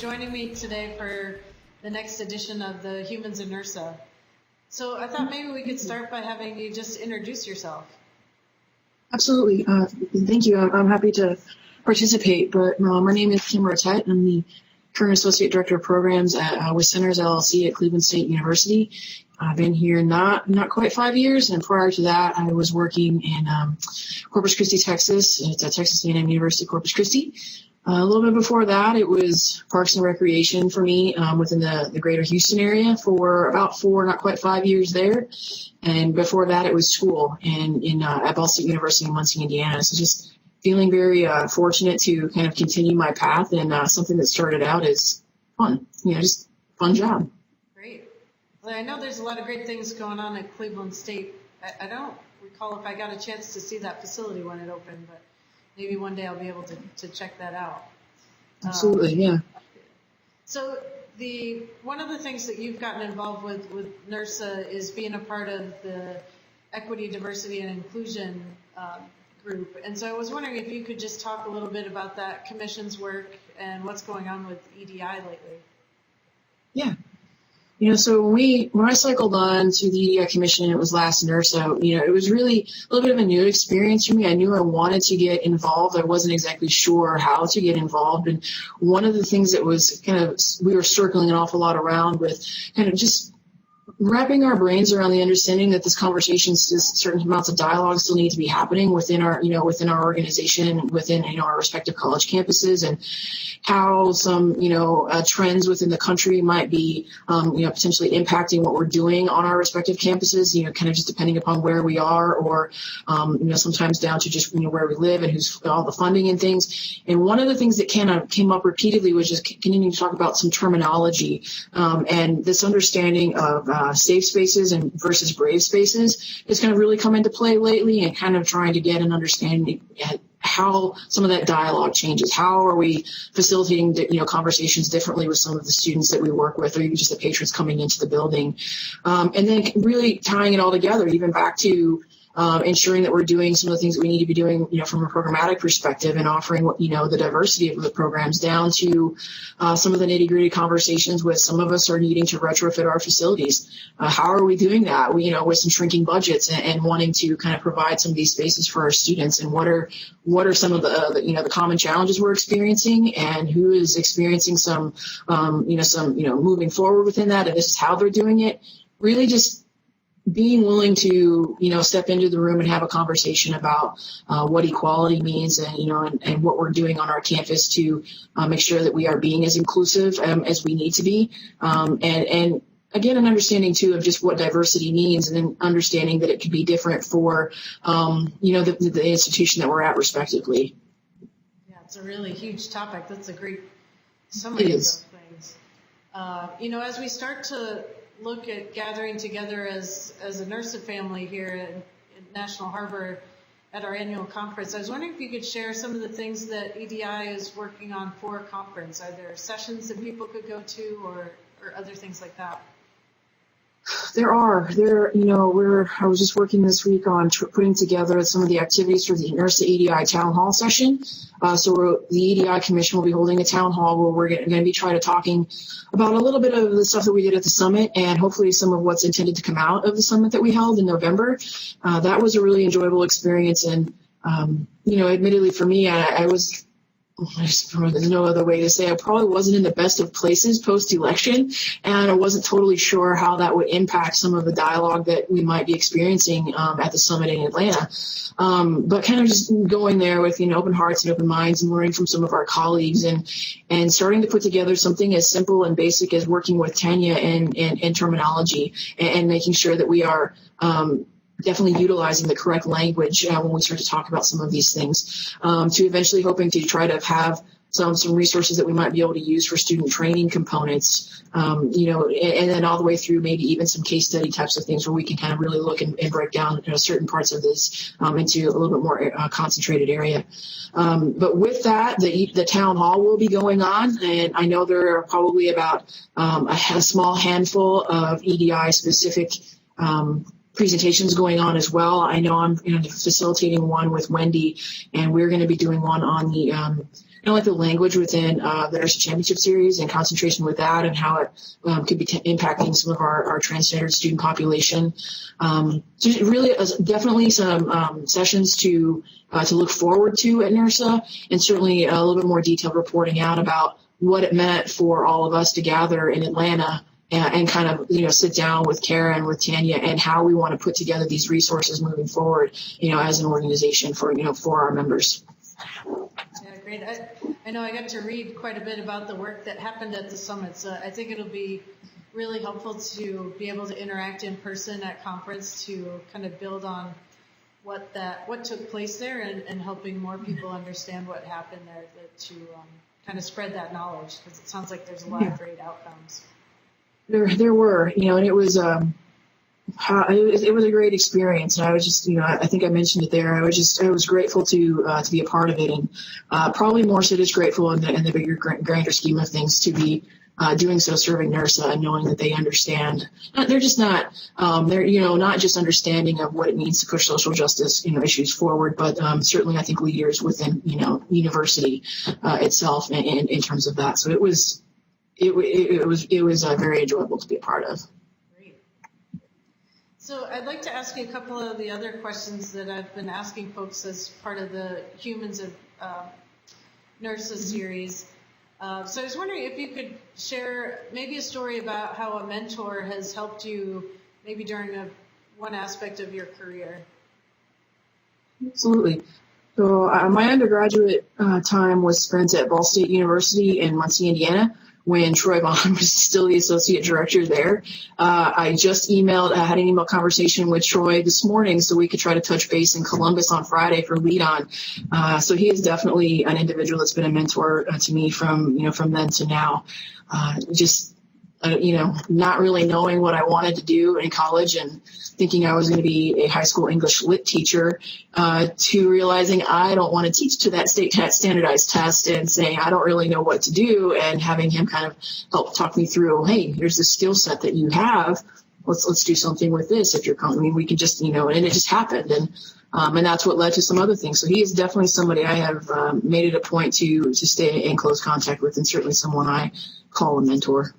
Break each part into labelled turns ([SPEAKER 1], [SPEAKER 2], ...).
[SPEAKER 1] joining me today for the next edition of the Humans in NIRSA. So I thought maybe we could start by having you just introduce yourself.
[SPEAKER 2] Absolutely. Thank you. I'm happy to participate, but my name is Kim Rottet. I'm the current Associate Director of Programs with NIRSA LLC at Cleveland State University. I've been here not quite 5 years, and prior to that, I was working in Corpus Christi, Texas. It's at Texas A&M University, Corpus Christi. A little bit before that, it was Parks and Recreation for me within the greater Houston area for about 4, not quite 5 years there. And before that, it was school at Ball State University in Muncie, Indiana. So just feeling very fortunate to kind of continue my path and something that started out as fun, just fun job.
[SPEAKER 1] Great. Well, I know there's a lot of great things going on at Cleveland State. I don't recall if I got a chance to see that facility when it opened, but maybe one day I'll be able to check that out.
[SPEAKER 2] Absolutely, yeah.
[SPEAKER 1] So one of the things that you've gotten involved with NIRSA is being a part of the Equity, Diversity, and Inclusion group. And so I was wondering if you could just talk a little bit about that commission's work and what's going on with EDI lately.
[SPEAKER 2] Yeah. So when I cycled on to the EDI Commission, it was last NIRSA, it was really a little bit of a new experience for me. I knew I wanted to get involved. I wasn't exactly sure how to get involved. And one of the things that was we were circling an awful lot around with kind of just wrapping our brains around the understanding that this conversation, certain amounts of dialogue still need to be happening within our organization, within, our respective college campuses, and how some, trends within the country might be, potentially impacting what we're doing on our respective campuses, kind of just depending upon where we are, or, sometimes down to just, where we live and who's all the funding and things. And one of the things that kind of came up repeatedly was just continuing to talk about some terminology, and this understanding of safe spaces and versus brave spaces has kind of really come into play lately, and kind of trying to get an understanding at how some of that dialogue changes. How are we facilitating, conversations differently with some of the students that we work with, or even just the patrons coming into the building, and then really tying it all together, even back to ensuring that we're doing some of the things that we need to be doing, from a programmatic perspective, and offering, the diversity of the programs, down to some of the nitty-gritty conversations with some of us are needing to retrofit our facilities. How are we doing that? With some shrinking budgets and wanting to kind of provide some of these spaces for our students, and what are some of the common challenges we're experiencing, and who is experiencing some moving forward within that, and this is how they're doing it. Really just being willing to, step into the room and have a conversation about what equality means, and what we're doing on our campus to make sure that we are being as inclusive as we need to be. And again, an understanding too of just what diversity means, and then understanding that it could be different for, the institution that we're at respectively.
[SPEAKER 1] Yeah, it's a really huge topic. That's a great summary of those things. As we start to look at gathering together as a NIRSA family here in National Harbor at our annual conference, I was wondering if you could share some of the things that EDI is working on for a conference. Are there sessions that people could go to, or other things like that? I was just working this week on putting together some of the activities for the NIRSA EDI Town Hall session. So the EDI Commission will be holding a town hall where we're going to be talking about a little bit of the stuff that we did at the summit, and hopefully some of what's intended to come out of the summit that we held in November. That was a really enjoyable experience, and admittedly for me, there's no other way to say, I probably wasn't in the best of places post-election, and I wasn't totally sure how that would impact some of the dialogue that we might be experiencing at the summit in Atlanta. But kind of just going there with open hearts and open minds, and learning from some of our colleagues, and starting to put together something as simple and basic as working with Tanya and terminology, and making sure that we are definitely utilizing the correct language when we start to talk about some of these things, to eventually hoping to try to have some resources that we might be able to use for student training components, and then all the way through maybe even some case study types of things where we can kind of really look and break down certain parts of this into a little bit more concentrated area. But with that, the town hall will be going on, and I know there are probably about a small handful of EDI specific presentations going on as well. I know I'm facilitating one with Wendy, and we're going to be doing one on the like the language within the NIRSA Championship Series and concentration with that, and how it could be impacting some of our transgender student population. So really, definitely some sessions to look forward to at NIRSA, and certainly a little bit more detailed reporting out about what it meant for all of us to gather in Atlanta and kind of, sit down with Kara and with Tanya and how we want to put together these resources moving forward, as an organization for our members.
[SPEAKER 3] Yeah, great. I know I got to read quite a bit about the work that happened at the summit, so I think it'll be really helpful to be able to interact in person at conference to kind of build on what took place there and helping more people understand what happened there to kind of spread that knowledge, because it sounds like there's a lot of great outcomes.
[SPEAKER 1] There were, and it was a great experience. And I was just, I think I mentioned it there. I was grateful to be a part of it, and probably more so just grateful in the bigger, grander scheme of things to be doing so, serving NIRSA, and knowing that they understand. They're just not, not just understanding of what it means to push social justice, issues forward, but certainly I think leaders within, university itself, and in terms of that. So it was very enjoyable to be a part of.
[SPEAKER 3] Great. So I'd like to ask you a couple of the other questions that I've been asking folks as part of the Humans of NIRSA series. So I was wondering if you could share maybe a story about how a mentor has helped you maybe during one aspect of your career.
[SPEAKER 1] Absolutely. So my undergraduate time was spent at Ball State University in Muncie, Indiana, when Troy Vaughn was still the associate director there. I just had an email conversation with Troy this morning so we could try to touch base in Columbus on Friday for Lead On. So he is definitely an individual that's been a mentor to me from then to now. Not really knowing what I wanted to do in college and thinking I was going to be a high school English lit teacher, to realizing I don't want to teach to that state standardized test, and saying I don't really know what to do, and having him kind of help talk me through, hey, here's the skill set that you have. Let's do something with this. If you're coming, we can just, and it just happened. And that's what led to some other things. So he is definitely somebody I have made it a point to stay in close contact with, and certainly someone I call a mentor.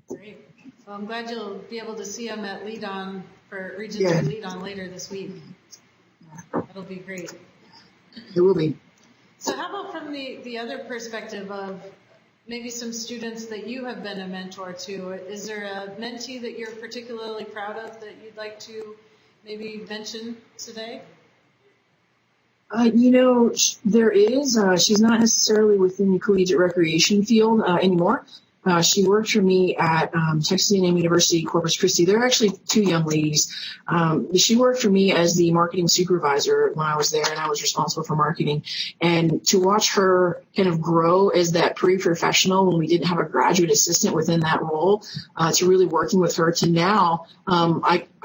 [SPEAKER 3] Great. Well, I'm glad you'll be able to see him at Lead On for Region 3 Lead On later this week. That'll be great.
[SPEAKER 1] It will be.
[SPEAKER 3] So how about from the other perspective of maybe some students that you have been a mentor to? Is there a mentee that you're particularly proud of that you'd like to maybe mention today?
[SPEAKER 1] There is. She's not necessarily within the collegiate recreation field anymore. She worked for me at Texas A&M University, Corpus Christi. There are actually two young ladies. She worked for me as the marketing supervisor when I was there, and I was responsible for marketing. And to watch her kind of grow as that pre-professional when we didn't have a graduate assistant within that role, to really working with her to now,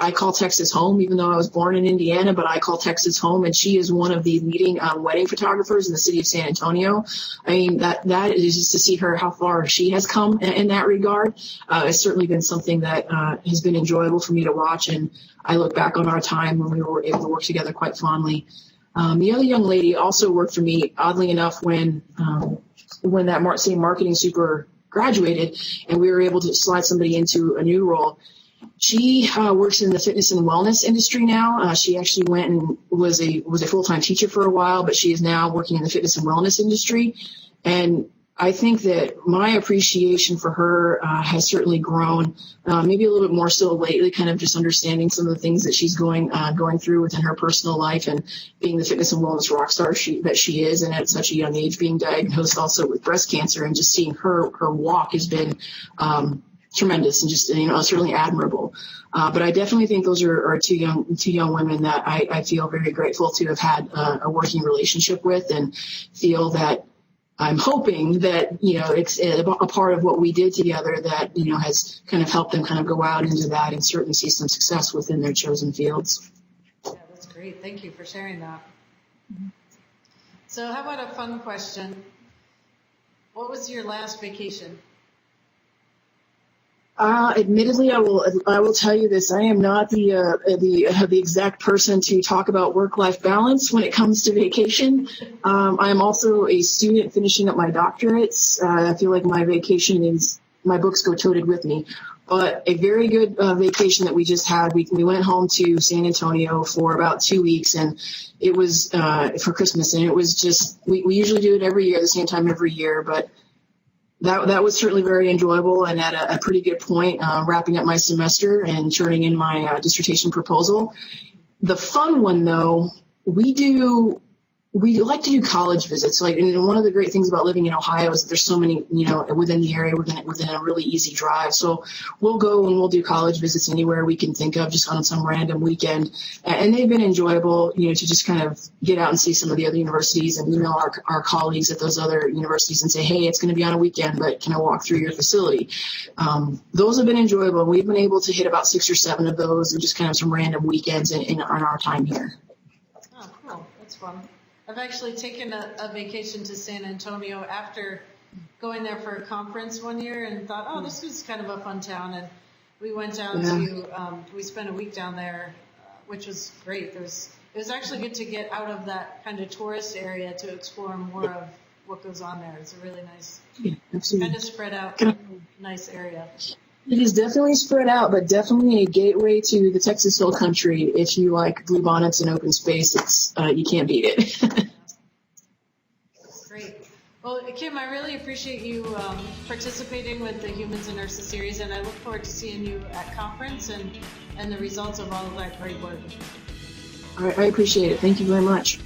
[SPEAKER 1] I call Texas home, even though I was born in Indiana, but I call Texas home, and she is one of the leading wedding photographers in the city of San Antonio. I mean, that is just to see her, how far she has come in that regard. It's certainly been something that has been enjoyable for me to watch, and I look back on our time when we were able to work together quite fondly. The other young lady also worked for me, oddly enough, when that same marketing super graduated, and we were able to slide somebody into a new role. She works in the fitness and wellness industry now. She actually went and was a full-time teacher for a while, but she is now working in the fitness and wellness industry. And I think that my appreciation for her has certainly grown, maybe a little bit more so lately, kind of just understanding some of the things that she's going through within her personal life, and being the fitness and wellness rock star that she is, and at such a young age being diagnosed also with breast cancer, and just seeing her walk has been tremendous and just, certainly admirable. But I definitely think those are two young women that I feel very grateful to have had a working relationship with, and feel that I'm hoping that, it's a part of what we did together that, has kind of helped them kind of go out into that and certainly see some success within their chosen fields.
[SPEAKER 3] Yeah, that's great. Thank you for sharing that. So how about a fun question? What was your last vacation?
[SPEAKER 1] Admittedly, I will tell you this. I am not the exact person to talk about work-life balance when it comes to vacation. I am also a student finishing up my doctorates. I feel like my books go toted with me. But a very good vacation that we just had. We went home to San Antonio for about 2 weeks, and it was for Christmas. And it was just we usually do it every year, the same time every year, but. That was certainly very enjoyable and at a pretty good point, wrapping up my semester and turning in my dissertation proposal. The fun one, though, we like to do college visits. And one of the great things about living in Ohio is that there's so many, within the area, within a really easy drive. So we'll go and we'll do college visits anywhere we can think of, just on some random weekend. And they've been enjoyable, to just kind of get out and see some of the other universities and email our colleagues at those other universities and say, hey, it's going to be on a weekend, but can I walk through your facility? Those have been enjoyable. We've been able to hit about 6 or 7 of those and just kind of some random weekends in our time here.
[SPEAKER 3] Oh, cool. That's fun. I've actually taken a vacation to San Antonio after going there for a conference one year and thought, oh, this is kind of a fun town. And we went down we spent a week down there, which was great. It was actually good to get out of that kind of tourist area to explore more of what goes on there. It's a really nice, kind of spread out, nice area.
[SPEAKER 1] It is definitely spread out, but definitely a gateway to the Texas Hill Country. If you like bluebonnets and open space, it's you can't beat it.
[SPEAKER 3] Great. Well, Kim, I really appreciate you participating with the Humans in NIRSA series, and I look forward to seeing you at conference and the results of all of that great work.
[SPEAKER 1] All right, I appreciate it. Thank you very much.